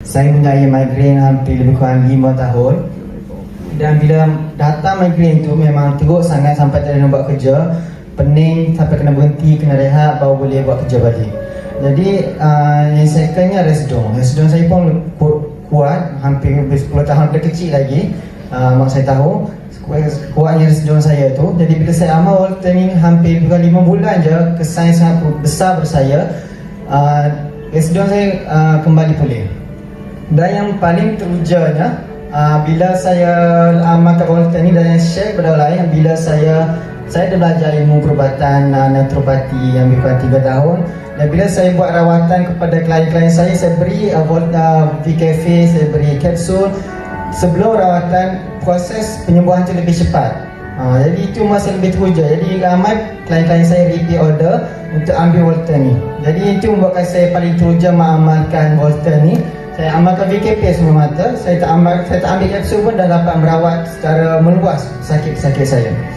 Saya mempunyai migraine hampir lebih kurang 5 tahun. Dan bila datang migraine tu memang teruk sangat sampai tak ada nak buat kerja. Pening sampai kena berhenti, kena rehat baru boleh buat kerja balik. Jadi yang secondnya Resdon. Resdon saya pun kuat, hampir 10 tahun kecil lagi. Mak saya tahu kuatnya Resdon saya tu. Jadi bila saya amal Volta ni hampir 5 bulan je, kesan sangat besar pada saya. Resdon saya kembali pulih. Dan yang paling terujanya bila saya amalkan Volta ni dan share kepada orang lain, bila saya dah belajar ilmu perubatan naturopati yang lebih kurang 3 tahun. Dan bila saya buat rawatan kepada klien-klien saya beri Volta VKF, saya beri kapsul. Sebelum rawatan, proses penyembuhan itu lebih cepat. Jadi itu masa lebih teruja. Jadi ramai klien-klien saya repeat order untuk ambil Volta ni. Jadi itu membuatkan saya paling teruja mengamalkan Volta ni. Saya amalkan VKP semua mata. Saya tak ambil kapsul pun dah dapat merawat secara meluas sakit-sakit saya.